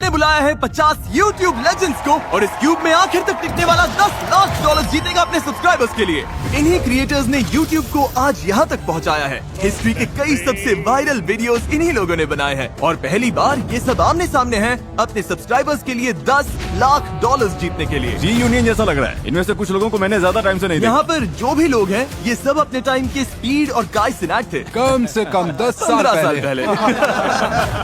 ने बुलाया है 50 YouTube लेजेंड्स को और इस क्यूब में आखिर तक टिकने वाला $10 लाख जीतेगा अपने सब्सक्राइबर्स के लिए। इन्हीं क्रिएटर्स ने YouTube को आज यहाँ तक पहुँचाया है। हिस्ट्री के कई सबसे वायरल वीडियोस इन्हीं लोगों ने बनाए हैं और पहली बार ये सब आमने सामने हैं अपने सब्सक्राइबर्स के लिए $10 लाख जीतने के लिए। रीयूनियन जैसा लग रहा है। इनमें से कुछ लोगों को मैंने ज्यादा टाइम से नहीं देखा। यहाँ पर जो भी लोग हैं ये सब अपने टाइम के स्पीड और काई सिनाट थे। कम से कम 10 साल 15 साल पहले।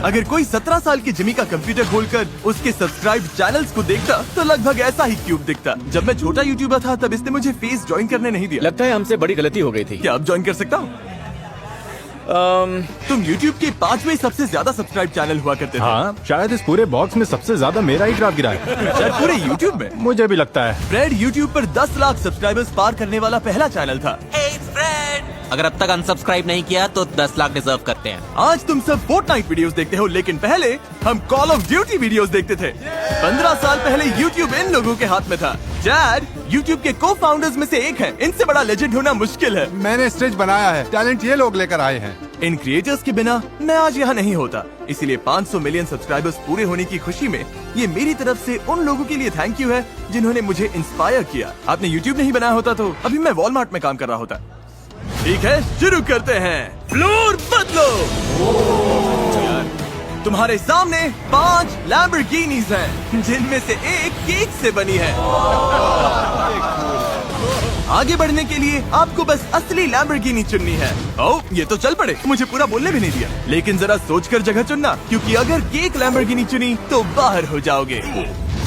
अगर कोई 17 साल की जिमी का कंप्यूटर खोलकर उसके सब्सक्राइब चैनल्स को देखता तो लगभग ऐसा ही क्यूब दिखता। जब मैं छोटा यूट्यूबर था तब इसने मुझे फेस ज्वाइन करने नहीं दिया। लगता है हमसे बड़ी गलती हो गई थी। क्या अब ज्वाइन कर सकता हूँ? तुम YouTube के 5वें सबसे ज्यादा सब्सक्राइब चैनल हुआ करते थे। हाँ, शायद इस पूरे बॉक्स में सबसे ज्यादा मेरा ही ड्राफ्ट गिरा है। शायद पूरे YouTube में। मुझे भी लगता है। फ्रेड YouTube पर 10 लाख सब्सक्राइबर्स पार करने वाला पहला चैनल था। अगर अब तक अनसब्सक्राइब नहीं किया तो 10 लाख डिजर्व करते हैं। आज तुम सब फोर्टनाइट वीडियोस देखते हो, लेकिन पहले हम कॉल ऑफ ड्यूटी वीडियोस देखते थे। 15 साल पहले YouTube इन लोगों के हाथ में था। चैड YouTube के को फाउंडर्स में से एक है। इनसे बड़ा लेजेंड होना मुश्किल है। मैंने स्टेज बनाया है, टैलेंट ये लोग लेकर आए हैं। इन क्रिएटर्स के बिना मैं आज यहाँ नहीं होता। इसीलिए 500 मिलियन सब्सक्राइबर्स पूरे होने की खुशी में ये मेरी तरफ से उन लोगों के लिए थैंक यू है जिन्होंने मुझे इंस्पायर किया। आपने YouTube नहीं बनाया होता तो अभी मैं वॉलमार्ट में काम कर रहा होता। ठीक है, शुरू करते हैं। फ्लोर बदलो। तुम्हारे सामने 5 लैम्बोर्गिनीज हैं, जिनमें से एक केक से बनी है। आगे बढ़ने के लिए आपको बस असली लैम्बोर्गिनी चुननी है। ओह, ये तो चल पड़े, मुझे पूरा बोलने भी नहीं दिया। लेकिन जरा सोचकर जगह चुनना, क्योंकि अगर केक लैम्बोर्गिनी चुनी तो बाहर हो जाओगे।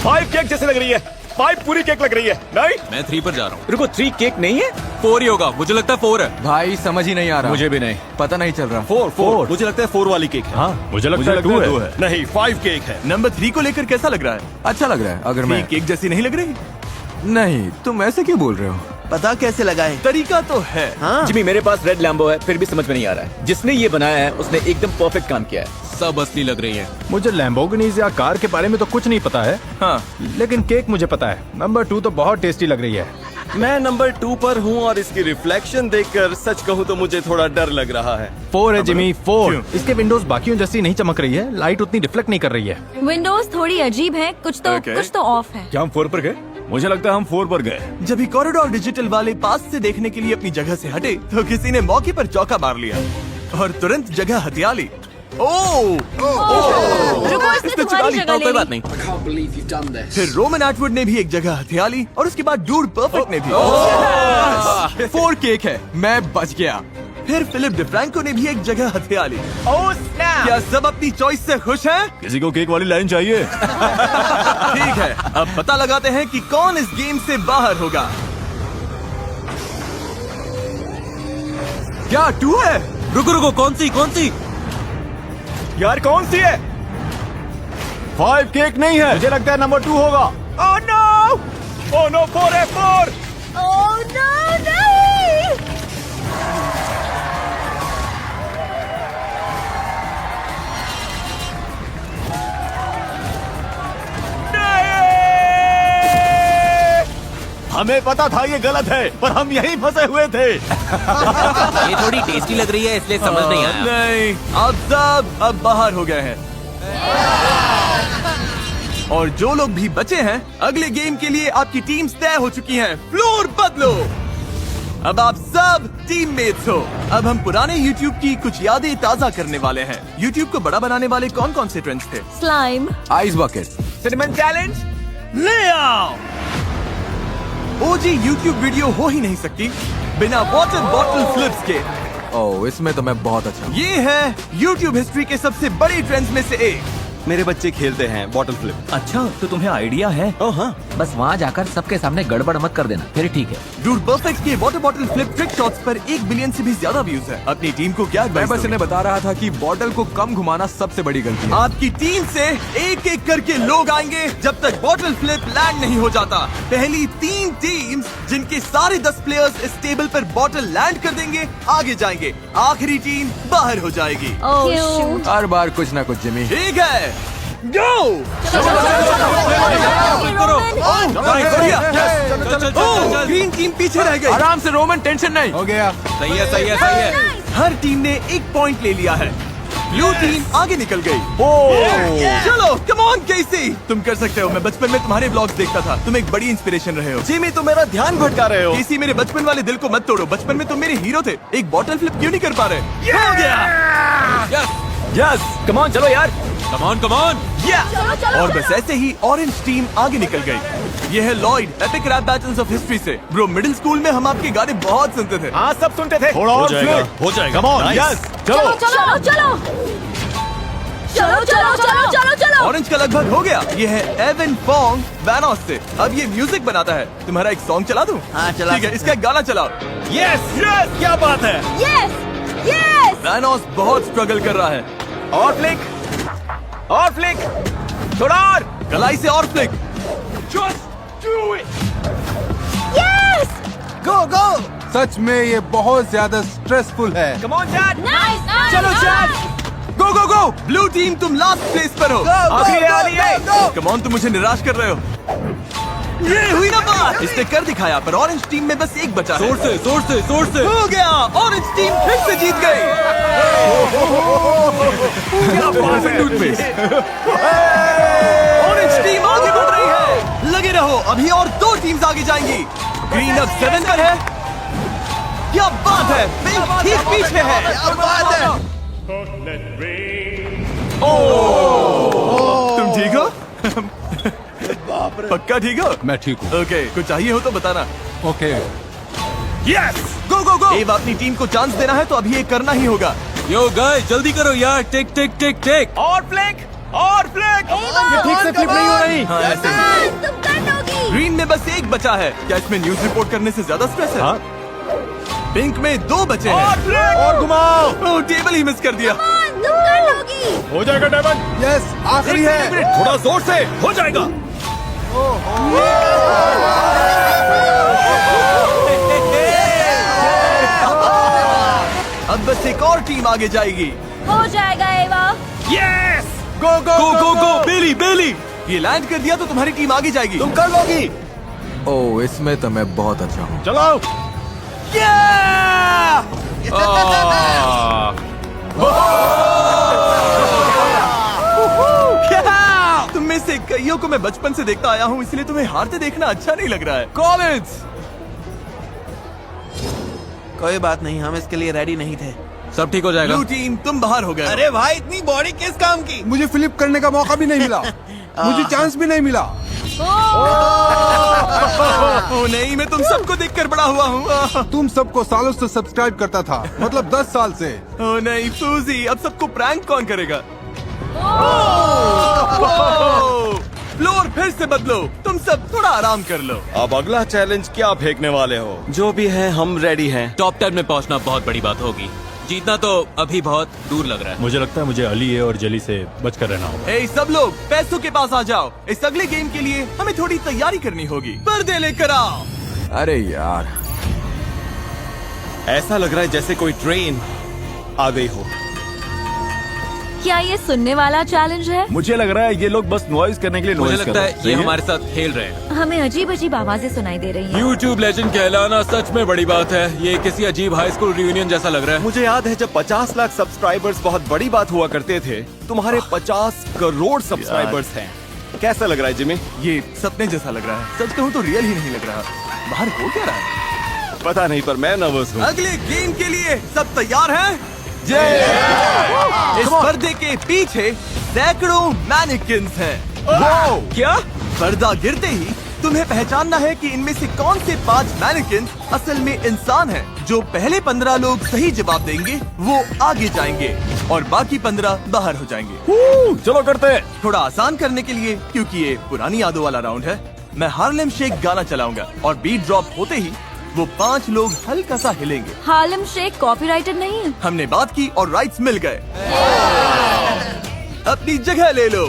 5 केक जैसे लग रही है। 5 पूरी केक लग रही है। नहीं, मैं 3 पर जा रहा हूँ। रुको, 3 केक नहीं है? 4 ही होगा, मुझे लगता है 4 है। भाई समझ ही नहीं आ रहा। मुझे भी नहीं पता नहीं चल रहा। 4 मुझे लगता है 4 वाली केक है। हाँ, मुझे लगता है 2 है। नहीं, 5 केक है। नंबर 3 को लेकर कैसा लग रहा है? अच्छा लग रहा है। अगर मैं केक जैसी नहीं लग रही? नहीं, तुम ऐसे क्यों बोल रहे हो? पता कैसे लगाए? तरीका तो है। जिमी, मेरे पास रेड लैम्बो है, फिर भी समझ में नहीं आ रहा है। जिसने ये बनाया है उसने एकदम परफेक्ट काम किया है। सब असली लग रही है। मुझे लैम्बोर्गिनीज या कार के बारे में तो कुछ नहीं पता है। हाँ, लेकिन केक मुझे पता है। नंबर 2 तो बहुत टेस्टी लग रही है। मैं नंबर 2 पर हूँ और इसकी रिफ्लेक्शन देखकर सच कहूँ तो मुझे थोड़ा डर लग रहा है। 4 है जिमी, 4। क्यों? इसके विंडोज बाकियों जैसी नहीं चमक रही है। लाइट उतनी रिफ्लेक्ट नहीं कर रही है। विंडोज थोड़ी अजीब है, कुछ तो ऑफ है। क्या हम 4 पर गए? मुझे लगता है हम 4 पर गए। जब भी कॉरिडोर डिजिटल वाले पास से देखने के लिए अपनी जगह से हटे तो किसी ने मौके पर चौका मार लिया और तुरंत जगह हथिया ली। रुको, इसने तुम्हारी जगह ले कोई ली। बात नहीं। फिर रोमन एटवुड ने भी एक जगह हथिया ली और उसके बाद डूड परफेक्ट ने भी। 4 केक है, मैं बच गया। फिर फिलिप डिफ्रैंको ने भी एक जगह हथिया ली। क्या सब अपनी चॉइस से खुश हैं? किसी को केक वाली लाइन चाहिए? ठीक है, अब पता लगाते हैं कि कौन इस गेम से बाहर होगा। क्या 2 है? रुको, कौन सी? यार कौन सी है? 5 केक नहीं है। मुझे लगता है नंबर 2 होगा। ओह नो, 4 है, 4। ओह नो, नहीं। हमें पता था ये गलत है, पर हम यहीं फंसे हुए थे। ये थोड़ी टेस्टी लग रही है इसलिए समझ नहीं आया। नहीं, आप सब अब बाहर हो गए हैं। और जो लोग भी बचे हैं, अगले गेम के लिए आपकी टीम्स तय हो चुकी हैं। फ्लोर बदलो। अब आप सब टीममेट्स हो। अब हम पुराने YouTube की कुछ यादें ताजा करने वाले हैं। YouTube को बड़ा बनाने वाले कौन कौन से ट्रेंड्स थे? Slime, ice bucket, cinnamon challenge. ले आओ। OG YouTube वीडियो हो ही नहीं सकती बिना वाटर बॉटल फ्लिप्स के। ओह, इसमें तो मैं बहुत अच्छा हूँ। ये है YouTube हिस्ट्री के सबसे बड़े ट्रेंड्स में से एक। मेरे बच्चे खेलते हैं बॉटल फ्लिप। अच्छा, तो तुम्हें आइडिया है? ओह हाँ, बस वहाँ जाकर सबके सामने गड़बड़ मत कर देना, फिर ठीक है। डूड परफेक्ट के water bottle flip trick shots पर 1 बिलियन से भी ज्यादा व्यूज है। अपनी टीम को क्या मैं एडवाइस बस दोगे? इन्हें बता रहा था कि बॉटल को कम घुमाना सबसे बड़ी गलती है। आपकी टीम से एक एक करके लोग आएंगे जब तक बॉटल फ्लिप लैंड नहीं हो जाता। पहली 3 टीम्स जिनके सारे 10 प्लेयर्स इस टेबल पर बॉटल लैंड कर देंगे आगे जाएंगे। आखिरी टीम बाहर हो जाएगी। ओह शूट। हर बार कुछ ना कुछ जिमी। ठीक है, गो। ग्रीन टीम पीछे रह गई। आराम से रोमन, टेंशन नहीं। हो गया। सही है। हर टीम ने 1 पॉइंट ले लिया है। ब्लू टीम आगे निकल गई। चलो, कम ऑन केसी, तुम कर सकते हो। मैं बचपन में तुम्हारे ब्लॉग्स देखता था, तुम एक बड़ी इंस्पिरेशन रहे हो। जिमी तुम मेरा ध्यान भटका रहे हो। केसी, मेरे बचपन वाले दिल को मत तोड़ो। बचपन में तुम मेरे हीरो थे, एक बॉटल फ्लिप क्यों नहीं कर पा रहे? हो गया। यस कम ऑन चलो यार। Come on come on. और बस ऐसे ही ऑरेंज टीम आगे निकल गई। ये है Lloyd, epic rap battles of history से। ब्रो, मिडिल स्कूल में हम आपके गाने बहुत सुनते थे। हाँ सब सुनते थे। थोड़ा और जाएगा, flip। हो जाएगा। Come on, Nice. yes, चलो चलो। चलो चलो चलो चलो चलो चलो चलो। ऑरेंज का लगभग हो गया। ये है एवन फोंग वैनोस से। अब ये म्यूजिक बनाता है। तुम्हारा एक सॉन्ग चला दूं? हाँ, चला ठीक है, इसका एक गाना चलाओ। यस यस, क्या बात है। Yes yes. वैनोस बहुत स्ट्रगल कर रहा है। और फ्लिक और फ्लिक, थोड़ा और। कलाई से और फ्लिक। यस। गो गो। सच में ये बहुत ज्यादा स्ट्रेसफुल है। Come on chat. Nice nice. चलो चैट। गो गो गो। ब्लू टीम तुम लास्ट प्लेस पर हो। आखिरी वाली है। कम ऑन, तुम मुझे निराश कर रहे हो। ये हुई ना बात। इसने कर दिखाया, पर ऑरेंज टीम में बस एक बचा है। जोर से जोर से जोर से। हो गया, ऑरेंज टीम फिर से जीत गई। ऑरेंज टीम आगे बढ़ रही है। लगे रहो, अभी और 2 टीम्स आगे जाएंगी। ग्रीन अब 7 पर है। क्या बात है, पिंक ठीक पीछे है। क्या बात है। तुम ठीक हो? पक्का ठीक हो? मैं ठीक हूँ। ओके, कुछ चाहिए हो तो बताना। ओके। यस, गो गो गो। एव अपनी टीम को चांस देना है तो अभी ये करना ही होगा। यो गाइस जल्दी करो यार। टिक टिक टिक टिक। और फ्लिक और फ्लिक। ये ठीक से फ्लिप नहीं हो रही। हाँ, ऐसे ही। तुम कर लोगी। ग्रीन में बस एक बचा है। क्या इसमें न्यूज रिपोर्ट करने से ज्यादा स्ट्रेस है? पिंक में 2 बचे और हैं। फ्लिक और घुमाओ। ओह, टेबल ही मिस कर दिया। तुम कर लोगी। हो जाएगा डायमंड। यस, आखिरी है। थोड़ा जोर से, हो जाएगा। अब बस एक और टीम आगे जाएगी। हो जाएगा एवा। यस, गो गो गो गो गो। बेली बेली, ये लैंड कर दिया तो तुम्हारी टीम आगे जाएगी। तुम कर लोगी। ओह, इसमें तो मैं बहुत अच्छा हूँ। चलो। तुम में से कईयों को मैं बचपन से देखता आया हूँ, इसलिए तुम्हें हारते देखना अच्छा नहीं लग रहा है। कॉलेज। कोई बात नहीं, हम इसके लिए रेडी नहीं थे। सब ठीक हो जाएगा। ब्लू टीम तुम बाहर हो गए। अरे भाई, इतनी बॉडी किस काम की? मुझे फ्लिप करने का मौका भी नहीं मिला। मुझे चांस भी नहीं मिला। ओह नहीं, मैं तुम सबको देखकर बड़ा हुआ हूँ। तुम सबको सालों से सब्सक्राइब करता था, मतलब 10 साल से। ओह नहीं फूजी, अब सबको प्रैंक कौन करेगा? फ्लोर फिर से बदलो। तुम सब थोड़ा आराम कर लो। अब अगला चैलेंज क्या फेंकने वाले हो? जो भी है, हम रेडी हैं। टॉप 10 में पहुंचना बहुत बड़ी बात होगी। जीतना तो अभी बहुत दूर लग रहा है। मुझे लगता है मुझे अली और जली से बचकर रहना होगा। ए सब लोग पैसों के पास आ जाओ। इस अगले गेम के लिए हमें थोड़ी तैयारी करनी होगी। पर्दे लेकर आओ। अरे यार, ऐसा लग रहा है जैसे कोई ट्रेन आ गई हो। क्या ये सुनने वाला चैलेंज है? मुझे लग रहा है ये लोग बस नॉइज करने के लिए मुझे नॉइज लगता है ये हमारे साथ खेल रहे हैं। हमें अजीब अजीब आवाजें सुनाई दे रही हैं। YouTube लेजेंड कहलाना सच में बड़ी बात है। ये किसी अजीब हाई स्कूल रियूनियन जैसा लग रहा है। मुझे याद है जब 50 लाख सब्सक्राइबर्स बहुत बड़ी बात हुआ करते थे। तुम्हारे 50 करोड़ सब्सक्राइबर्स हैं। कैसा लग रहा है जिमी? ये सपने जैसा लग रहा है। सच कहूँ तो रियल ही नहीं लग रहा। बाहर हो क्या रहा है? पता नहीं, पर मैं नर्वस हूँ। अगले गेम के लिए सब तैयार हैं? इस पर्दे के पीछे सैकड़ों मैनिकिन्स हैं। क्या? पर्दा गिरते ही तुम्हें पहचानना है कि इनमें से कौन से 5 मैनिकिन्स असल में इंसान हैं। जो पहले 15 लोग सही जवाब देंगे वो आगे जाएंगे और बाकी 15 बाहर हो जाएंगे। चलो करते हैं। थोड़ा आसान करने के लिए, क्योंकि ये पुरानी यादों वाला राउंड है, मैं हार्लेम शेक गाना चलाऊंगा और बीट ड्रॉप होते ही वो 5 लोग हल्का सा हिलेंगे। हार्लेम शेक कॉपीराइटेड नहीं है। हमने बात की और राइट्स मिल गए। अपनी जगह ले लो।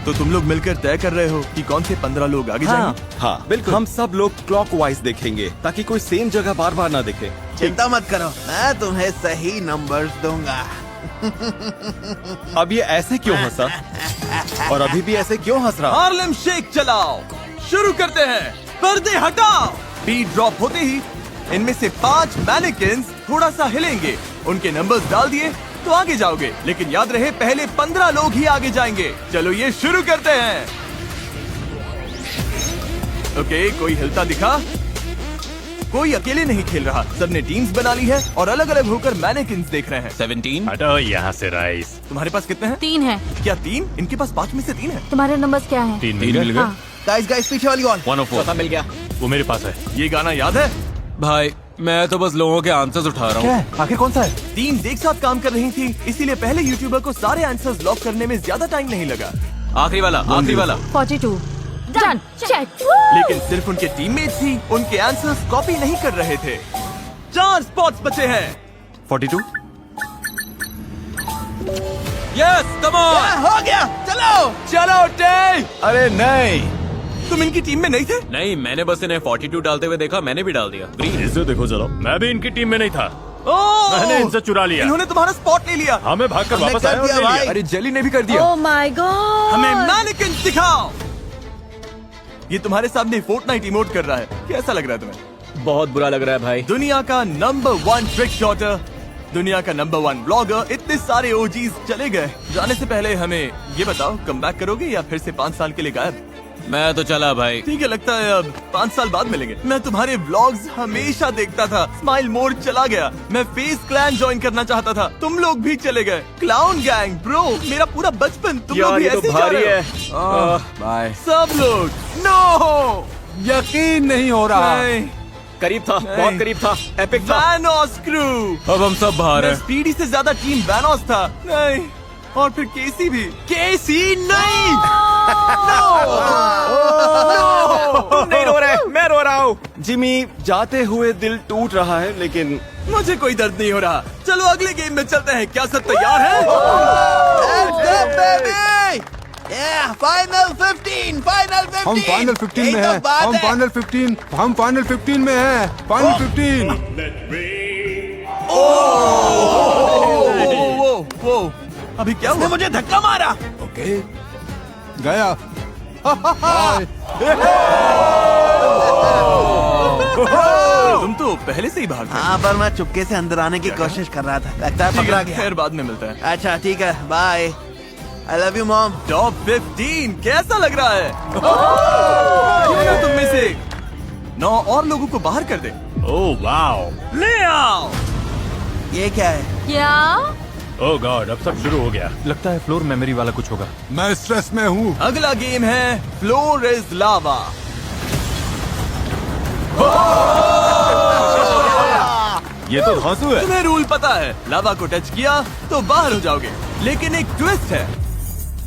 तो तुम लोग मिलकर तय कर रहे हो कि कौन से 15 लोग आगे जाएंगे? हाँ बिल्कुल। हम सब लोग क्लॉकवाइज देखेंगे ताकि कोई सेम जगह बार बार ना दिखे। चिंता मत करो, मैं तुम्हें सही नंबर्स दूंगा। अब ये ऐसे क्यों हंसा? और अभी भी ऐसे क्यों हंस रहा? हार्लेम शेक चलाओ। शुरू करते हैं। पर्दे हटाओ। बीट ड्रॉप होते ही इनमें से 5 मैनिकिन्स थोड़ा सा हिलेंगे। उनके नंबर्स डाल दिए तो आगे जाओगे, लेकिन याद रहे पहले 15 लोग ही आगे जाएंगे। चलो ये शुरू करते हैं। ओके, कोई हिलता दिखा? कोई अकेले नहीं खेल रहा, सबने टीम्स बना ली है और अलग अलग होकर मैनेकिन्स देख रहे हैं। 17। हटो यहाँ से राइस। तुम्हारे पास कितने हैं? 3 है। क्या 3? इनके पास 5 में से 3 है। तुम्हारे नंबर्स क्या हैं? 3 मिल गए। हाँ। गाइस पीछे वाली वॉल। 104। चौथा मिल गया। वो मेरे पास है। ये गाना याद है? भाई मैं तो बस लोगों के आंसर्स उठा रहा हूँ। आखिर कौन सा है? टीम्स एक साथ काम कर रही थी, इसीलिए पहले यूट्यूबर को सारे आंसर्स लॉक करने में ज्यादा टाइम नहीं लगा। आखिरी वाला, आखिरी वाला। 42। डन। चेक। लेकिन सिर्फ उनके टीममेट्स ही उनके आंसर्स कॉपी नहीं कर रहे थे। 4 स्पॉट्स बचे हैं। 42। Yes, come on. हो गया, चलो चलो टे। अरे नहीं, तुम इनकी टीम में नहीं थे? नहीं, मैंने बस इन्हें 42 डालते हुए देखा, मैंने भी डाल दिया। ग्रीन। इसे देखो जरा, मैं भी इनकी टीम में नहीं था। ओह! मैंने इनसे चुरा लिया। इन्होंने तुम्हारा स्पॉट ले लिया। हमें भागकर हमने वापस कर आया और दिया ले लिया। भाई। अरे जेली ने भी कर दिया। Oh my God. हमें मैनिकिन्स दिखाओ। ये तुम्हारे सामने फोर्टनाइट इमोट कर रहा है, कैसा लग रहा है तुम्हें? बहुत बुरा लग रहा है भाई। दुनिया का नंबर 1 ट्रिक शॉटर, दुनिया का नंबर 1 ब्लॉगर, इतने सारे ओजीज चले गए। जाने से पहले हमें ये बताओ, कम बैक करोगे या फिर से 5 साल के लिए गायब? मैं तो चला भाई। ठीक है, लगता है अब 5 साल बाद मिलेंगे। मैं तुम्हारे व्लॉग्स हमेशा देखता था। स्माइल मोड चला गया। मैं फेस क्लैन ज्वाइन करना चाहता था, तुम लोग भी चले गए। क्लाउन गैंग ब्रो, मेरा पूरा बचपन तुम लोग भी ये ऐसे तो जा भारी रहे है। हो। बाय। सब लोग नो। यकीन नहीं हो रहा। नहीं, करीब था, बहुत करीब था, एपिक था। वैनोस क्रू। अब हम सब बाहर मैं हैं। स्पीडी से ज्यादा टीम वैनोस था। नहीं, और फिर केसी भी। केसी नहीं। तुम नहीं रो रहे, मैं रो रहा हूँ। जिमी, जाते हुए दिल टूट रहा है, लेकिन मुझे कोई दर्द नहीं हो रहा। चलो अगले गेम में चलते हैं। क्या सब तैयार है? Final 15, final 15। हम फाइनल 15 में हैं। हम फाइनल 15 में हैं। फाइनल 15। वो अभी क्या हुआ? मुझे धक्का मारा। ओके, गया। तुम तो पहले से ही भाग गए। हाँ, पर मैं चुपके से अंदर आने की कोशिश कर रहा था। लगता है ठीक पकड़ा है, गया। खैर बाद में मिलता है। अच्छा ठीक है, bye. I love you mom. Top 15 कैसा लग रहा है? क्यों तुम में से 9 और लोगों को बाहर कर दे। Oh wow. ले आओ। ये क्या है? क्या? ओह गॉड, अब सब शुरू हो गया। लगता है फ्लोर मेमोरी वाला कुछ होगा। मैं स्ट्रेस में हूँ। अगला गेम है फ्लोर इज लावा। ये तो धांसू है। तुम्हें रूल पता है, लावा को टच किया तो बाहर हो जाओगे, लेकिन एक ट्विस्ट है।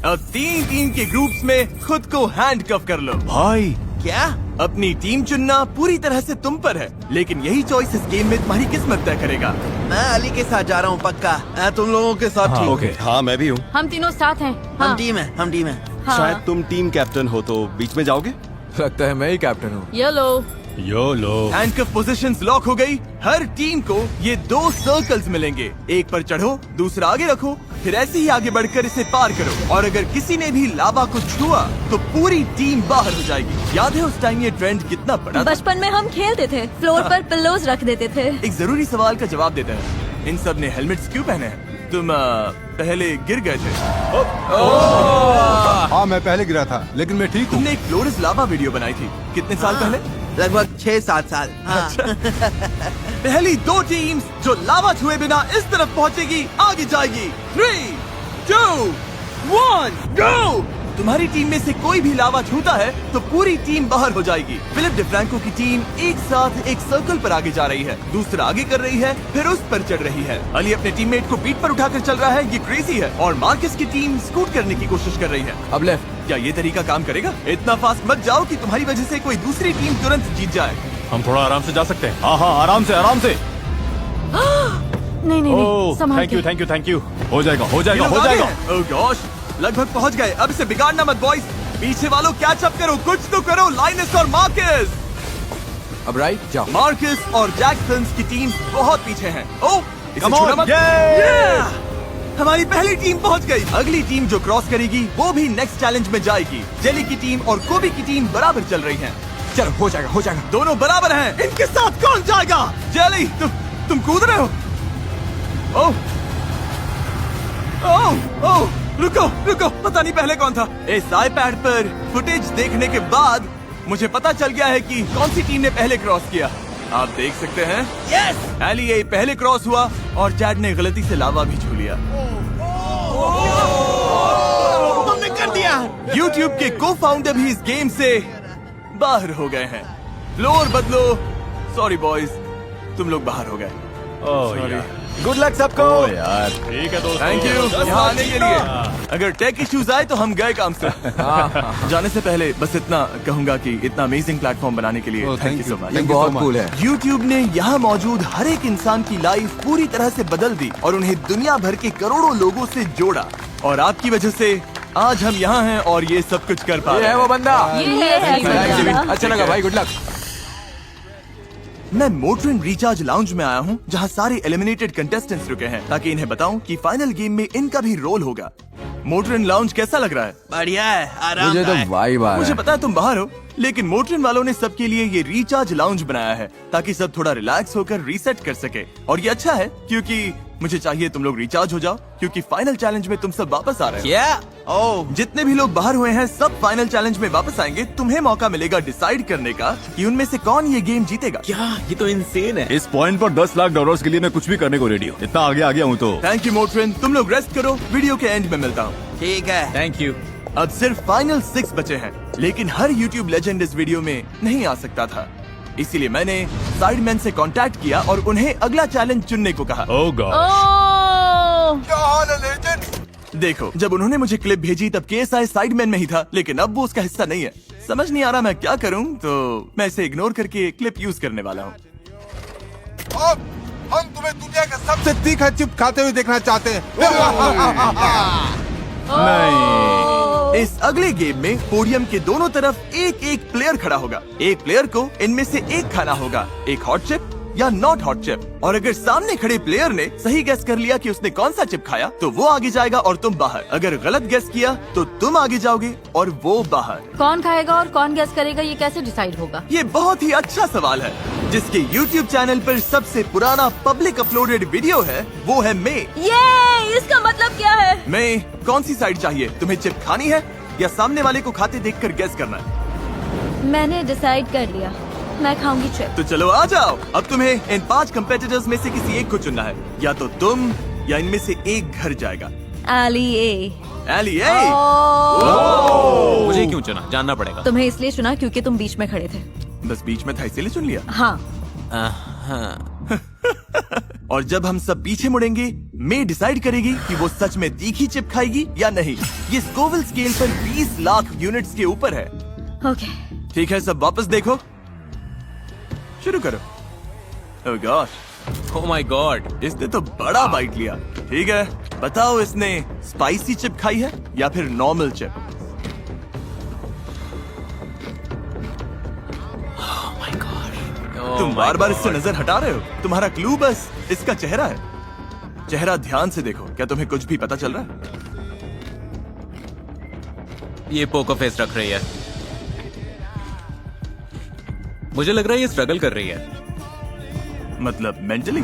अब 3 टीम के ग्रुप्स में खुद को हैंडकफ कर लो। भाई क्या? अपनी टीम चुनना पूरी तरह से तुम पर है, लेकिन यही चॉइस इस गेम में तुम्हारी किस्मत तय करेगा। मैं अली के साथ जा रहा हूँ पक्का। तुम लोगों के साथ ठीक। ओके। हाँ, मैं भी हूँ। हम तीनों साथ हैं। हाँ। हम टीम है, हम टीम है। हाँ। शायद तुम टीम कैप्टन हो तो बीच में जाओगे। लगता है मैं ही कैप्टन हूँ। ये लो। यो लो। हैंडकफ पोजीशंस लॉक हो गई। हर टीम को ये 2 सर्कल्स मिलेंगे। एक पर चढ़ो, दूसरा आगे रखो, फिर ऐसे ही आगे बढ़कर इसे पार करो। और अगर किसी ने भी लावा को छुआ तो पूरी टीम बाहर हो जाएगी। याद है उस टाइम ये ट्रेंड कितना बड़ा था? बचपन में हम खेलते थे, फ्लोर पर पिल्लोज रख देते थे। एक जरूरी सवाल का जवाब देते हैं। इन सब ने हेलमेट्स क्यों पहने हैं? तुम पहले गिर गए थे। हाँ, मैं पहले गिरा था, लेकिन मैं ठीक हूँ। तुमने एक फ्लोर इज लावा वीडियो बनाई थी कितने साल पहले? लगभग 6-7 साल। हाँ। पहली 2 टीम्स जो लावा छुए बिना इस तरफ पहुंचेगी आगे जाएगी। 3, 2, 1, गो! तुम्हारी टीम में से कोई भी लावा छूता है तो पूरी टीम बाहर हो जाएगी। फिलिप डिफ्रैंको की टीम एक साथ एक सर्कल पर आगे जा रही है, दूसरा आगे कर रही है, फिर उस पर चढ़ रही है। अली अपने टीममेट को पीठ पर उठाकर चल रहा है, ये क्रेजी है। और मार्कस की टीम स्कूट करने की कोशिश कर रही है। अब लेफ्ट। क्या ये तरीका काम करेगा? इतना फास्ट मत जाओ कि तुम्हारी वजह से कोई दूसरी टीम तुरंत जीत जाए। हम थोड़ा आराम से जा सकते हैं। हाँ हाँ, आराम से आराम से। नहीं नहीं नहीं, ओह संभाल थैंक यू के। Thank you thank you. हो जाएगा हो ये जाएगा लोग हो आगे जाएगा। हैं। ओह गॉश, लगभग पहुंच गए। अब इसे बिगाड़ना मत बॉयज। पीछे वालों कैच अप करो, कुछ तो करो। लाइनस और मार्कस। अब राइट जाओ। मार्कस और जैक्सन्स की टीम बहुत पीछे हैं। ओह, इसे Come on, छोड़ो मत। yay! Yeah! हमारी पहली टीम पहुंच गई। अगली टीम जो क्रॉस करेगी वो भी नेक्स्ट चैलेंज में जाएगी। जेली की टीम और कोबी की टीम बराबर चल रही हैं। चलो हो जाएगा हो जाएगा। दोनों बराबर हैं। इनके साथ कौन जाएगा? जेली, तुम कूद रहे हो? ओह, ओह ओह रुको रुको, पता नहीं पहले कौन था। इस आईपैड पर फुटेज देखने के बाद मुझे पता चल गया है कि कौन सी टीम ने पहले क्रॉस किया। आप देख सकते हैं, यस, एलिए पहले क्रॉस हुआ और चैड ने गलती से लावा भी छू लिया। तुमने कर दिया। YouTube के को फाउंडर भी इस गेम से बाहर हो गए हैं। फ्लोर बदलो। सॉरी बॉयज, तुम लोग बाहर हो गए। गुड लक सबको। यार ठीक है दोस्तों, थैंक यू यहाँ आने के लिए। अगर टेक इश्यूज आए तो हम गए काम से। जाने से पहले बस इतना कहूंगा कि इतना अमेजिंग प्लेटफॉर्म बनाने के लिए थैंक यू सो मच। बहुत कूल है। YouTube ने यहाँ मौजूद हर एक इंसान की लाइफ पूरी तरह से बदल दी और उन्हें दुनिया भर के करोड़ों लोगों से जोड़ा। और आपकी वजह से आज हम यहाँ हैं और ये सब कुछ कर पा रहे हैं। वो बंदा। ये है अच्छा लगा भाई, गुड लक। मैं मोटरिन रिचार्ज लाउंज में आया हूँ जहाँ सारे एलिमिनेटेड कंटेस्टेंट्स रुके हैं ताकि इन्हें बताऊं कि फाइनल गेम में इनका भी रोल होगा। मोटरिन लाउंज कैसा लग रहा है? बढ़िया है, आराम। मुझे तो वाइब आ मुझे रहा है। पता है तुम बाहर हो, लेकिन मोटरिन वालों ने सबके लिए ये रिचार्ज लाउंज बनाया है ताकि सब थोड़ा रिलैक्स होकर रीसेट कर सके। और ये अच्छा है क्योंकि मुझे चाहिए तुम लोग रिचार्ज हो जाओ क्योंकि फाइनल चैलेंज में तुम सब वापस आ रहे हो। क्या? ओह, जितने भी लोग बाहर हुए हैं सब फाइनल चैलेंज में वापस आएंगे। तुम्हें मौका मिलेगा डिसाइड करने का कि उनमें से कौन ये गेम जीतेगा। क्या ये तो इंसेन है। इस पॉइंट पर $10 लाख के लिए मैं कुछ भी करने को रेडी हूँ। इतना आगे आ गया हूँ तो। थैंक यू मोटरिन, तुम लोग रेस्ट करो, वीडियो के एंड में मिलता हूँ। ठीक है। Thank you. अब सिर्फ फाइनल 6 बचे हैं, लेकिन हर YouTube लेजेंड इस वीडियो में नहीं आ सकता था। इसीलिए मैंने साइडमैन से कांटेक्ट किया और उन्हें अगला चैलेंज चुनने को कहा। ओह गॉड। क्या हाल है लेजेंड? देखो, जब उन्होंने मुझे क्लिप भेजी तब KSI साइडमैन में ही था, लेकिन अब वो उसका हिस्सा नहीं है। समझ नहीं आ रहा मैं क्या करूं, तो मैं इसे इग्नोर करके क्लिप यूज करने वाला हूं। अब हम तुम्हें दुनिया का सबसे तीखा चिप खाते हुए देखना चाहते हैं। नहीं। इस अगले गेम में पोडियम के दोनों तरफ एक एक प्लेयर खड़ा होगा। एक प्लेयर को इनमें से एक खाना होगा, एक हॉट चिप या नॉट हॉट चिप। और अगर सामने खड़े प्लेयर ने सही गेस कर लिया कि उसने कौन सा चिप खाया तो वो आगे जाएगा और तुम बाहर। अगर गलत गेस किया तो तुम आगे जाओगे और वो बाहर। कौन खाएगा और कौन गेस करेगा, ये कैसे डिसाइड होगा? ये बहुत ही अच्छा सवाल है। जिसके YouTube चैनल पर सबसे पुराना पब्लिक अपलोडेड वीडियो है वो है मे। ये इसका मतलब क्या है? मे, कौन सी साइड चाहिए तुम्हें? चिप खानी है या सामने वाले को खाते देखकर गेस करना है? मैंने डिसाइड कर लिया, मैं खाऊंगी चिप। तो चलो आ जाओ। अब तुम्हें इन 5 कंपेटिटर्स में से किसी एक को चुनना है। या तो तुम या इनमें से एक घर जाएगा। एलिए। एलिए, मुझे क्यों चुना? जानना पड़ेगा। तुम्हें इसलिए चुना क्योंकि तुम बीच में खड़े थे। बस बीच में था इसीलिए चुन लिया। हाँ। और जब हम सब पीछे मुड़ेंगे, मे डिसाइड करेगी कि वो सच में तीखी चिप खाएगी या नहीं। ये स्कोविल स्केल पर 20 लाख यूनिट्स के ऊपर है। ओके। ठीक है, सब वापस देखो, शुरू करो। ओह गॉड, ओह माय गॉड, इसने तो बड़ा बाइट लिया। ठीक है, बताओ इसने स्पाइसी चिप खाई है या फिर नॉर्मल चिप? तुम बार बार इससे नजर हटा रहे हो। तुम्हारा क्लू बस इसका चेहरा है। चेहरा ध्यान से देखो, क्या तुम्हें कुछ भी पता चल रहा है? ये पोकर फेस रख रही है। मुझे लग रहा है ये स्ट्रगल कर रही है। मतलब मेंटली?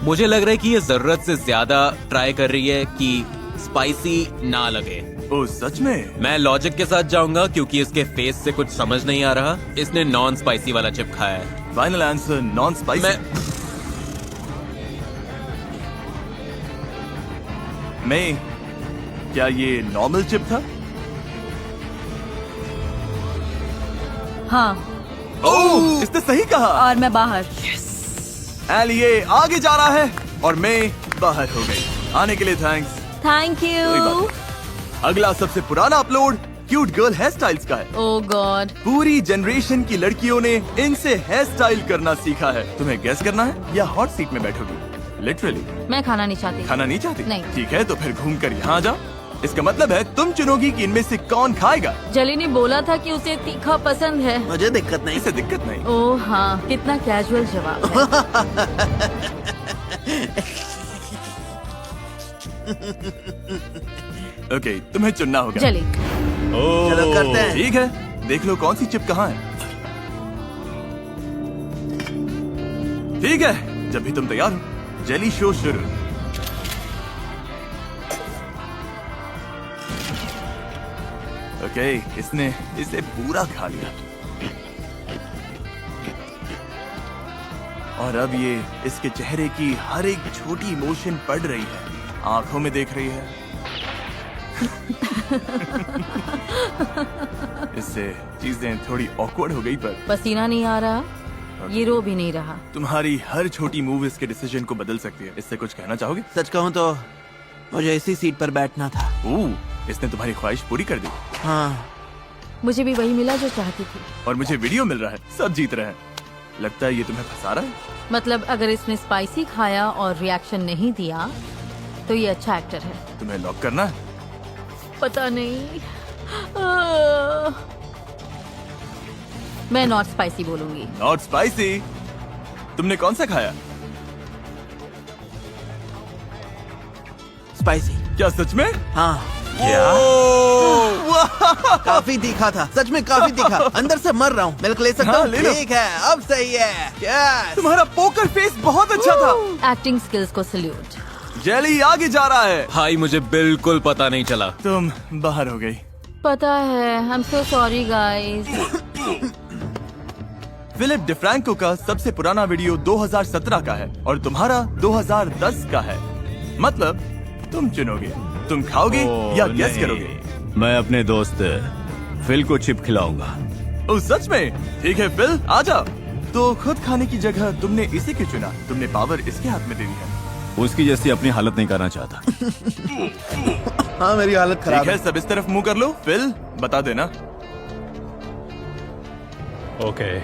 मुझे लग रहा है कि ये जरूरत से ज्यादा ट्राई कर रही है कि स्पाइसी ना लगे। ओ सच में? मैं लॉजिक के साथ जाऊंगा क्योंकि इसके फेस से कुछ समझ नहीं आ रहा। इसने नॉन स्पाइसी वाला चिप खाया है। Final answer non spicy. मैं क्या ये नॉर्मल चिप था? हाँ। ओह, इसने सही कहा। और मैं बाहर। एलिए आगे जा रहा है और मैं बाहर हो गई। आने के लिए थैंक्स। थैंक कोई यू। बात नहीं। अगला सबसे पुराना upload cute girl hair styles का है। ओह गॉड। पूरी जनरेशन की लड़कियों ने इनसे हेयर स्टाइल करना सीखा है। तुम्हें गेस करना है या हॉट सीट में बैठोगी? लिटरली। मैं खाना नहीं चाहती। खाना नहीं चाहती? नहीं। ठीक है, तो फिर घूम कर यहाँ आ जाओ। इसका मतलब है तुम चुनोगी कि इनमें से कौन खाएगा। जली ने बोला था कि उसे तीखा पसंद है। मुझे दिक्कत नहीं। इसे दिक्कत नहीं। ओह हाँ, कितना कैजुअल जवाब है। ओके, तुम्हें चुनना होगा। जली। चलो करते हैं। ठीक है, देख लो कौन सी चिप कहाँ है। ठीक है, जब भी तुम तैयार हो, जेली शो शुरू। ओके, इसने इसे पूरा खा लिया और अब ये इसके चेहरे की हर एक छोटी इमोशन पढ़ रही है, आंखों में देख रही है। इससे चीजें थोड़ी ऑकवर्ड हो गई, पर पसीना नहीं आ रहा, ये रो भी नहीं रहा। तुम्हारी हर छोटी मूव इसके डिसीजन को बदल सकती है। इससे कुछ कहना चाहोगे? सच कहूँ तो मुझे इसी सीट पर बैठना था। इसने तुम्हारी ख्वाहिश पूरी कर दी। हाँ, मुझे भी वही मिला जो चाहती थी। और मुझे वीडियो मिल रहा है, सब जीत रहे हैं। लगता है ये तुम्हें फंसा रहा है। मतलब अगर इसने स्पाइसी खाया और रिएक्शन नहीं दिया तो ये अच्छा एक्टर है। तुम्हें लॉक करना है? पता नहीं। मैं नॉट स्पाइसी बोलूंगी। Not spicy? तुमने कौन सा खाया? स्पाइसी। क्या सच में? हाँ, वाह! काफी तीखा था, सच में काफी तीखा। अंदर से मर रहा हूँ। मिल्क ले सकता हाँ, हूँ? ले लो। ठीक है, अब सही है। Yes! तुम्हारा पोकर फेस बहुत अच्छा था। एक्टिंग स्किल्स को सल्यूट। जेली आगे जा रहा है। भाई मुझे बिल्कुल पता नहीं चला। तुम बाहर हो गई। पता है, I am so sorry guys. Philip DeFranco का सबसे पुराना वीडियो 2017 का है और तुम्हारा 2010 का है। मतलब तुम चुनोगे, तुम खाओगे या गेस करोगे? मैं अपने दोस्त फिल को चिप खिलाऊंगा। ओ सच में? ठीक है फिल, आ जाओ। तो खुद खाने की जगह तुमने इसे क्यों चुना? तुमने पावर इसके हाथ में दे दी है। उसकी जैसी अपनी हालत नहीं करना चाहता। हाँ, मेरी हालत खराब ठीक है, सब इस तरफ मुंह कर लो। फिल, बता देना। ओके,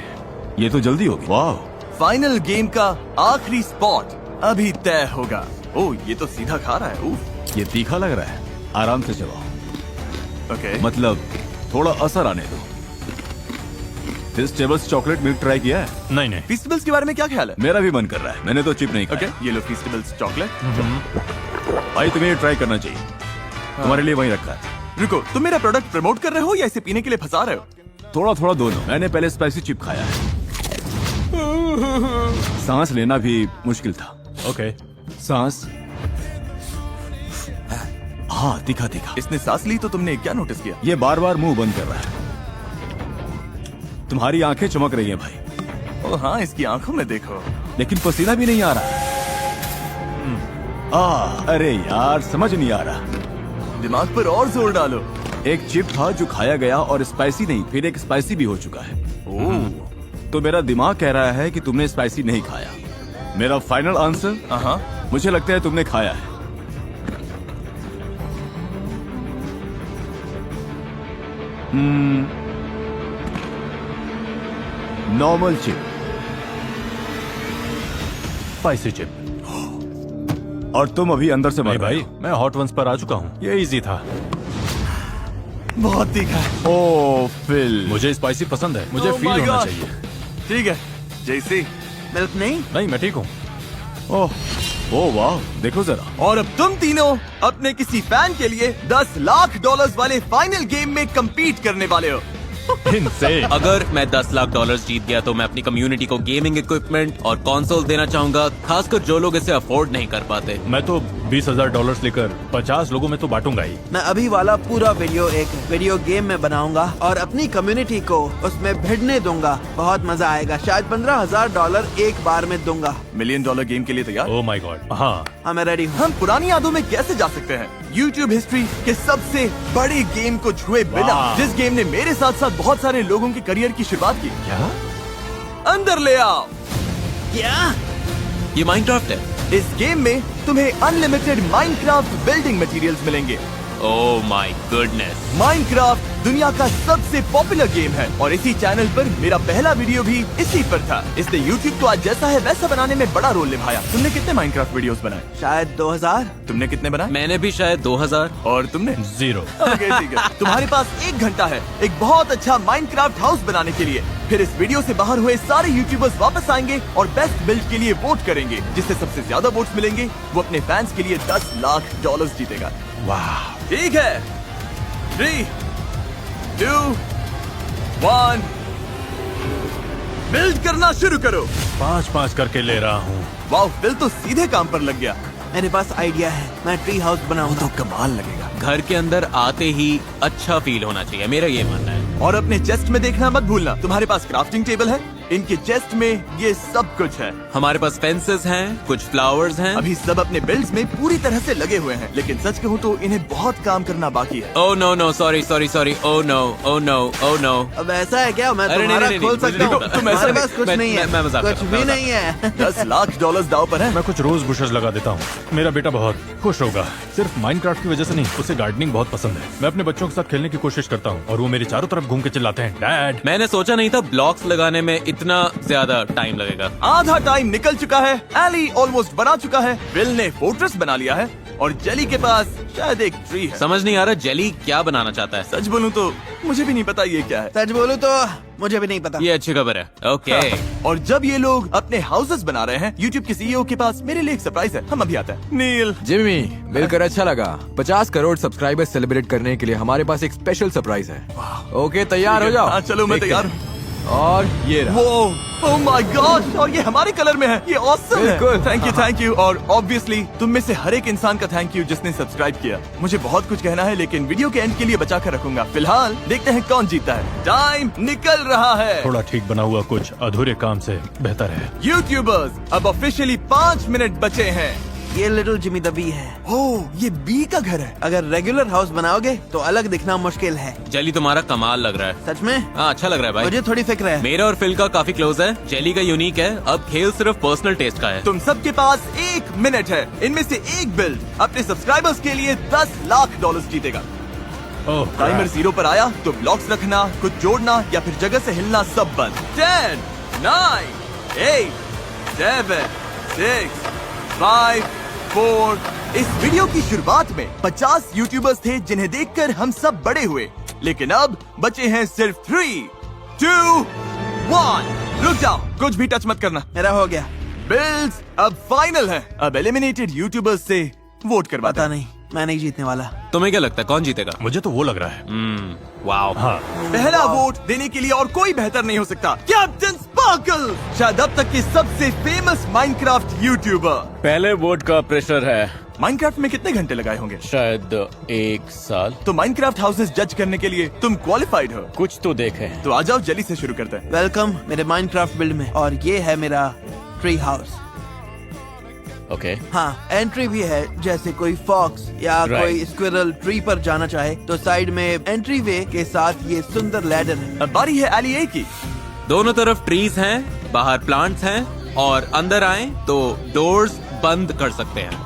ये तो जल्दी होगी। वाह, फाइनल गेम का आखिरी स्पॉट अभी तय होगा। ओ, ये तो सीधा खा रहा है। उफ। ये तीखा लग रहा है। आराम से चबाओ। ओके। मतलब थोड़ा असर आने दो। फेस्टिवल्स चॉकलेट मिल्क ट्राई किया है? नहीं। फेस्टिवल्स के बारे में क्या ख्याल है? मेरा भी मन कर रहा है। मैंने तो चिप नहीं खाया। ओके, ये लो फेस्टिवल्स चॉकलेट। भाई तुम्हें ये ट्राई करना चाहिए। तुम्हारे लिए वहीं रखा है। रुको, तुम मेरा प्रोडक्ट प्रमोट कर रहे हो या इसे पीने के लिए फंसा रहे हो? थोड़ा थोड़ा दोनों। मैंने पहले स्पाइसी चिप खाया है। सांस लेना भी मुश्किल था। ओके, सांस। हाँ, तीखा तीखा। इसने सांस ली तो तुमने क्या नोटिस किया? ये बार बार मुंह बंद कर रहा है। तुम्हारी आंखें चमक रही हैं भाई। ओ हाँ, इसकी आंखों में देखो। लेकिन पसीना भी नहीं आ रहा। अरे यार, समझ नहीं आ रहा। दिमाग पर और जोर डालो। एक चिप था जो खाया गया और स्पाइसी नहीं, फिर एक स्पाइसी भी हो चुका है। तो मेरा दिमाग कह रहा है कि तुमने स्पाइसी नहीं खाया। मेरा फाइनल आंसर, हाँ, मुझे लगता है तुमने खाया है। Normal chip, spicy chip. और तुम अभी अंदर से मर भाई, रहे हो। मैं हॉट वंस पर आ चुका हूँ। ये इजी था। बहुत तीखा है। ओ फिल, मुझे स्पाइसी पसंद है। मुझे Oh फील my होना God. चाहिए। ठीक है, जैसे। मिल्क नहीं? नहीं, मैं ठीक हूँ। ओह वाह, देखो जरा। और अब तुम तीनों अपने किसी फैन के लिए $10 लाख वाले फाइनल गेम में compete करने वाले हो। इनसे अगर मैं $10 लाख जीत गया तो मैं अपनी कम्युनिटी को गेमिंग इक्विपमेंट और कंसोल देना चाहूंगा, खासकर जो लोग इसे अफोर्ड नहीं कर पाते। मैं तो $20,000 लेकर 50 लोगों में तो बांटूंगा ही। मैं अभी वाला पूरा वीडियो एक वीडियो गेम में बनाऊंगा और अपनी कम्युनिटी को उसमें भिड़ने दूंगा। बहुत मजा आएगा। शायद $15,000 एक बार में दूंगा। $1 मिलियन गेम के लिए तैयार? Oh my God. हाँ, हाँ, मैं रेडी हूँ। हम पुरानी यादों में कैसे जा सकते हैं? YouTube हिस्ट्री के सबसे बड़े गेम को छुए बिना, वाह। जिस गेम ने मेरे साथ साथ बहुत सारे लोगों के करियर की शुरुआत की। क्या? अंदर ले आओ। क्या? ये माइनक्राफ्ट है। इस गेम में तुम्हें अनलिमिटेड माइनक्राफ्ट बिल्डिंग मटेरियल्स मिलेंगे। Oh my goodness. माइनक्राफ्ट दुनिया का सबसे पॉपुलर गेम है और इसी चैनल पर मेरा पहला वीडियो भी इसी पर था। इसने YouTube को आज जैसा है वैसा बनाने में बड़ा रोल निभाया। तुमने कितने माइनक्राफ्ट वीडियोस बनाए? शायद 2000। तुमने कितने बनाए? मैंने भी शायद 2000। और तुमने? 0। ओके, ठीक है। तुम्हारे पास 1 घंटा है एक बहुत अच्छा माइनक्राफ्ट हाउस बनाने के लिए। फिर इस वीडियो से बाहर हुए सारे यूट्यूबर्स वापस आएंगे और बेस्ट बिल्ड के लिए वोट करेंगे। जिससे सबसे ज्यादा वोट्स मिलेंगे वो अपने फैंस के लिए $10 लाख जीतेगा। वाह। ठीक है, 3, 2, 1, बिल्ड करना शुरू करो। 5-5 करके ले रहा हूँ। वाह, बिल तो सीधे काम पर लग गया। मेरे पास आइडिया है। मैं ट्री हाउस बनाऊंगा। तो कमाल लगेगा। घर के अंदर आते ही अच्छा फील होना चाहिए, मेरा ये मानना है। और अपने चेस्ट में देखना मत भूलना, तुम्हारे पास क्राफ्टिंग टेबल है, इनके चेस्ट में ये सब कुछ है। हमारे पास फेंसेस हैं, कुछ फ्लावर्स हैं। अभी सब अपने बिल्ड्स में पूरी तरह से लगे हुए हैं, लेकिन सच कहूँ तो इन्हें बहुत काम करना बाकी है। Oh no no, sorry sorry sorry, oh no, oh no, oh no. अब ऐसा है क्या? मैं अरे नहीं, तुम्हारा नहीं, खोल नहीं, सकता हूँ। देखो, तुम ऐसा तुम्हारे नहीं- पास कुछ मैं- नहीं है, मैं मजाक कर कुछ रहा हूँ, भी मैं नहीं है। $10 लाख दाव पर है। मैं कुछ रोज बुशेस लगा देता हूँ, मेरा बेटा बहुत खुश होगा। सिर्फ माइनक्राफ्ट की वजह से नहीं, उसे गार्डनिंग बहुत पसंद है। मैं अपने बच्चों के साथ खेलने की कोशिश करता हूँ और वो मेरे चारों तरफ घूम के चिल्लाते हैं, डैड। मैंने सोचा नहीं था ब्लॉक्स लगाने में इतना ज्यादा टाइम लगेगा। आधा टाइम निकल चुका है, एली ऑलमोस्ट बना चुका है, बिल ने फोर्ट्रेस बना लिया है और जेली के पास शायद एक ट्री है। समझ नहीं आ रहा जेली क्या बनाना चाहता है। सच बोलूं तो मुझे भी नहीं पता ये क्या है। सच बोलूं तो मुझे भी नहीं पता। ये अच्छी खबर है। ओके। और जब ये लोग अपने हाउसेस बना रहे हैं, YouTube के सीईओ के पास मेरे लिए एक सरप्राइज है। हम अभी आते हैं। नील, जिमी, मिलकर अच्छा लगा। 50 करोड़ सब्सक्राइबर सेलिब्रेट करने के लिए हमारे पास एक स्पेशल सरप्राइज है। ओके, तैयार हो जाओ। हाँ चलो मैं देखते तैयार हैं। हूँ। और ये रहा। वो ओह माय गॉड, और ये हमारे कलर में है, ये ऑसम है। बिल्कुल। Thank you. और ऑब्वियसली तुम में से हर एक इंसान का थैंक यू जिसने सब्सक्राइब किया। मुझे बहुत कुछ कहना है, लेकिन वीडियो के एंड के लिए बचा कर रखूंगा। फिलहाल देखते हैं कौन जीता है। टाइम निकल रहा है। थोड़ा ठीक बना हुआ कुछ अधूरे काम से बेहतर है। यूट्यूबर्स अब ऑफिशियली 5 मिनट बचे हैं। ये लिटिल जिमी द बी है। ओह, ये बी का घर है। अगर रेगुलर हाउस बनाओगे तो अलग दिखना मुश्किल है। जेली तुम्हारा कमाल लग रहा है। सच में? हाँ अच्छा लग रहा है भाई। मुझे थोड़ी फिक्र है। मेरा और फिल का काफी क्लोज है, जेली का यूनिक है। अब खेल सिर्फ पर्सनल टेस्ट का है। तुम सबके पास 1 मिनट है। इनमें से एक बिल्ड अपने सब्सक्राइबर्स के लिए $10 लाख जीतेगा। ओह, टाइमर 0 पर आया तो ब्लॉक्स रखना, कुछ जोड़ना या फिर जगह से हिलना सब बंद। 10, 9, 8, 7, 6, 5, 4। इस वीडियो की शुरुआत में 50 यूट्यूबर्स थे जिन्हें देखकर हम सब बड़े हुए, लेकिन अब बचे हैं सिर्फ 3, 2, 1। रुक जाओ, कुछ भी टच मत करना। मेरा हो गया। बिल्ड्स अब फाइनल है। अब एलिमिनेटेड यूट्यूबर्स से वोट करवाते पता हैं। नहीं, मैं नहीं जीतने वाला। तुम्हें क्या लगता है कौन जीतेगा? मुझे तो वो लग रहा है। वाओ। हाँ, पहला वोट देने के लिए और कोई बेहतर नहीं हो सकता, कैप्टन स्पार्कल, शायद अब तक के सबसे फेमस माइनक्राफ्ट यूट्यूबर। पहले वोट का प्रेशर है, माइनक्राफ्ट में कितने घंटे लगाए होंगे? शायद 1 साल। तो माइनक्राफ्ट हाउसेस जज करने के लिए तुम क्वालिफाइड हो। कुछ तो देखे। तो आ जाओ, जल्दी से शुरू करते हैं। वेलकम मेरे माइनक्राफ्ट बिल्ड में, और ये है मेरा ट्री हाउस। ओके। हाँ, एंट्री भी है, जैसे कोई फॉक्स या Right. कोई स्क्विरल ट्री पर जाना चाहे तो साइड में एंट्री वे के साथ ये सुंदर लैडर है। अब बारी है एली ए की। दोनों तरफ ट्रीज हैं, बाहर प्लांट्स हैं और अंदर आए तो डोर्स बंद कर सकते हैं।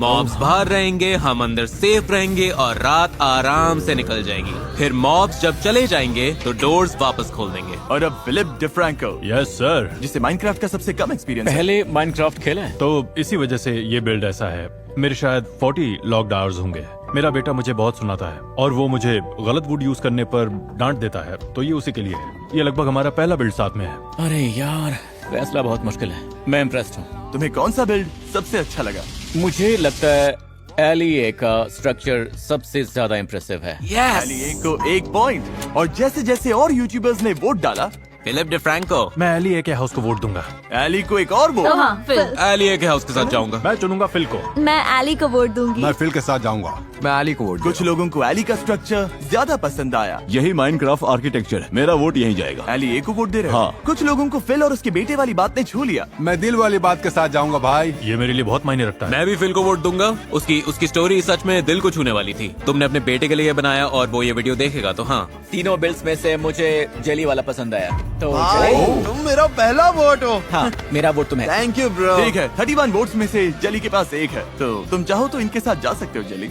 मॉब्स बाहर रहेंगे, हम अंदर सेफ रहेंगे और रात आराम से निकल जाएगी। फिर मॉब्स जब चले जाएंगे तो डोर्स वापस खोल देंगे। और अब फिलिप डिफ्रैंको, यस सर। जिसे माइनक्राफ्ट का सबसे कम एक्सपीरियंस है। पहले माइनक्राफ्ट खेला है? तो इसी वजह से ये बिल्ड ऐसा है। मेरे शायद 40 लॉक्ड आवर्स होंगे। मेरा बेटा मुझे बहुत सुनाता है और वो मुझे गलत वुड यूज करने पर डांट देता है, तो ये उसी के लिए है। ये लगभग हमारा पहला बिल्ड साथ में है। अरे यार, फैसला बहुत मुश्किल है। मैं इम्प्रेस्ड हूँ। तुम्हें कौन सा बिल्ड सबसे अच्छा लगा? मुझे लगता है एलिए का स्ट्रक्चर सबसे ज्यादा इम्प्रेसिव है। एली ए को 1 पॉइंट। और जैसे जैसे और यूट्यूबर्स ने वोट डाला, फिलिप डिफ्रैंको। मैं एलिए के हाउस को वोट दूंगा। एली को एक और वोट। हाँ, फिल। एलिए के हाउस के साथ जाऊंगा। मैं चुनूंगा फिल को। मैं एली को वोट दूंगी। मैं फिल के साथ जाऊंगा। मैं एली को वोट कुछ लोगों को एली का स्ट्रक्चर ज्यादा पसंद आया। यही माइनक्राफ्ट आर्किटेक्चर है, मेरा वोट यहीं जाएगा। एली ए को वोट दे रहे हो? हाँ। कुछ लोगों को फिल और उसके बेटे वाली बात ने छू लिया। मैं दिल वाली बात के साथ जाऊंगा भाई। ये मेरे लिए बहुत मायने रखता है। मैं भी फिल को वोट दूंगा। उसकी स्टोरी सच में दिल को छूने वाली थी। तुमने अपने बेटे के लिए बनाया और वो ये वीडियो देखेगा तो हाँ। तीनों बिल्ड्स में से मुझे जेली वाला पसंद आया, तो भाई, तुम मेरा पहला वोट हो। हाँ, मेरा वोट तुम्हें। Thank you bro. ठीक है, 31 वोट्स में से जली के पास 1 है, तो तुम चाहो तो इनके साथ जा सकते हो। जली,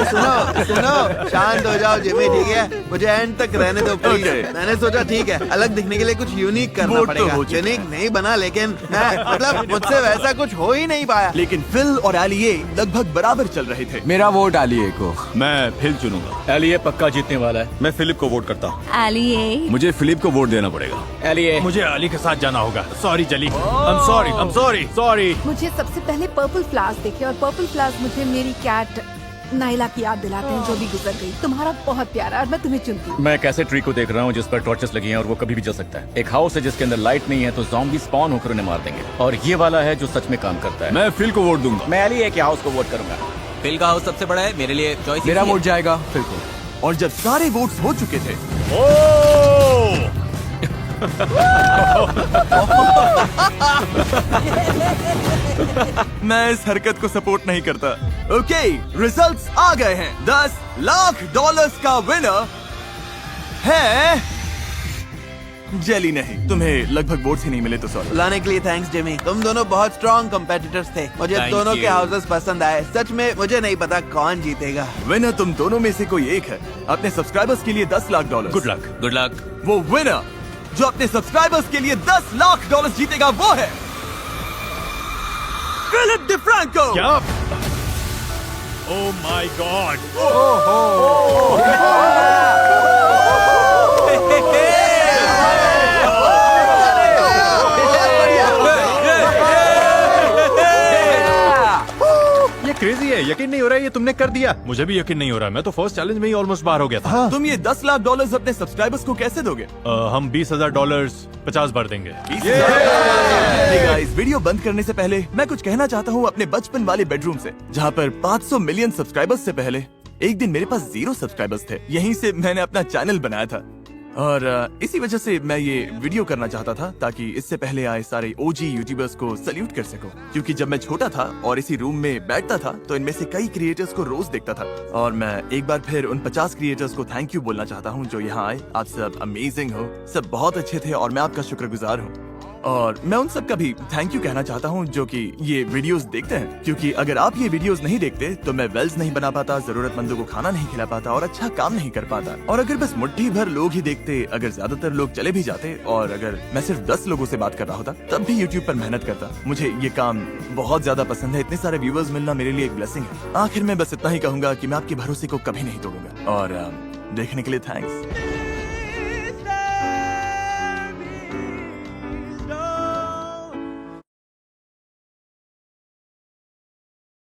सुनो सुनो, शांत हो जाओ जिमी, ठीक है? मुझे एंड तक रहने दो प्लीज। Okay. मैंने सोचा ठीक है, अलग दिखने के लिए कुछ यूनिक करना वोट तो पड़ेगा। हो चुका। यूनिक नहीं बना, लेकिन मतलब मुझसे वैसा कुछ हो ही नहीं पाया। लेकिन फिल और एली ए लगभग बराबर चल रहे थे। मेरा वोट एली ए को। मैं फिल चुनूंगा। एलिए पक्का जीतने वाला है। मैं फिलिप को वोट करता हूँ। एली ए। मुझे फिलिप को वोट देना पड़ेगा। एलिए। मुझे अली के साथ जाना होगा। सॉरी जली, आई एम सॉरी। मुझे सबसे पहले पर्पल फ्लावर्स देखे, और पर्पल फ्लावर्स मुझे मेरी कैट नाइला की याद दिलाते हैं, जो भी गुजर गई। तुम्हारा बहुत प्यारा, और मैं तुम्हें चुनती हूँ। मैं कैसे ट्री को देख रहा हूँ जिस पर टॉर्चेस लगी हैं और वो कभी भी जल सकता है। एक हाउस है जिसके अंदर लाइट नहीं है, तो ज़ॉम्बी स्पॉन होकर उन्हें मार देंगे। और ये वाला है जो सच में काम करता है। मैं फिल को वोट दूंगा। मैं एलिए के हाउस को वोट करूंगा। फिल का हाउस सबसे बड़ा है, मेरे लिए चॉइस मेरा वोट जाएगा फिर को। और जब सारे वोट्स हो चुके थे मैं इस हरकत को सपोर्ट नहीं करता। ओके, रिजल्ट्स आ गए हैं। $10 लाख का विनर है जेली। नहीं, तुम्हें लगभग वोट्स ही नहीं मिले तो सॉरी। लाने के लिए थैंक्स जिमी, तुम दोनों बहुत स्ट्रॉन्ग कॉम्पिटिटर्स थे। मुझे Thank दोनों के you. हाउसेस पसंद आए। सच में मुझे नहीं पता कौन जीतेगा। विनर तुम दोनों में से कोई एक है। अपने सब्सक्राइबर्स के लिए $10 lakh. Good luck. Good luck. वो विनर जो अपने सब्सक्राइबर्स के लिए $10 लाख जीतेगा वो है फिलिप डिफ्रैंको। क्या? Oh my God. ये क्रेजी है, यकीन नहीं हो रहा है ये तुमने कर दिया। मुझे भी यकीन नहीं हो रहा, मैं तो फर्स्ट चैलेंज में ही ऑलमोस्ट बाहर हो गया था। तुम ये $10 लाख अपने सब्सक्राइबर्स को कैसे दोगे? हम $20,000 50 बार देंगे। Hey guys, वीडियो बंद करने से पहले मैं कुछ कहना चाहता हूँ अपने बचपन वाले बेडरूम से, जहाँ पर 500 मिलियन सब्सक्राइबर्स से पहले एक दिन मेरे पास 0 सब्सक्राइबर्स थे। यहीं से मैंने अपना चैनल बनाया था और इसी वजह से मैं ये वीडियो करना चाहता था ताकि इससे पहले आए सारे ओजी यूट्यूबर्स को सल्यूट कर सकूं। क्योंकि जब मैं छोटा था और इसी रूम में बैठता था तो इनमें से कई क्रिएटर्स को रोज देखता था और मैं एक बार फिर उन 50 क्रिएटर्स को थैंक यू बोलना चाहता हूं जो यहाँ आए। आप सब अमेजिंग हो, सब बहुत अच्छे थे और मैं आपका शुक्रगुजार हूँ। और मैं उन सब का भी थैंक यू कहना चाहता हूँ जो कि ये वीडियोस देखते हैं, क्योंकि अगर आप ये वीडियोस नहीं देखते तो मैं वेल्स नहीं बना पाता, जरूरतमंदों को खाना नहीं खिला पाता और अच्छा काम नहीं कर पाता। और अगर बस मुट्ठी भर लोग ही देखते, अगर ज्यादातर लोग चले भी जाते और अगर मैं सिर्फ 10 लोगों से बात कर रहा होता तब भी यूट्यूब पर मेहनत करता। मुझे ये काम बहुत ज्यादा पसंद है, इतने सारे व्यूवर्स मिलना मेरे लिए एक ब्लेसिंग है। आखिर में बस इतना ही कहूंगा कि मैं आपके भरोसे को कभी नहीं तोड़ूंगा और देखने के लिए थैंक्स।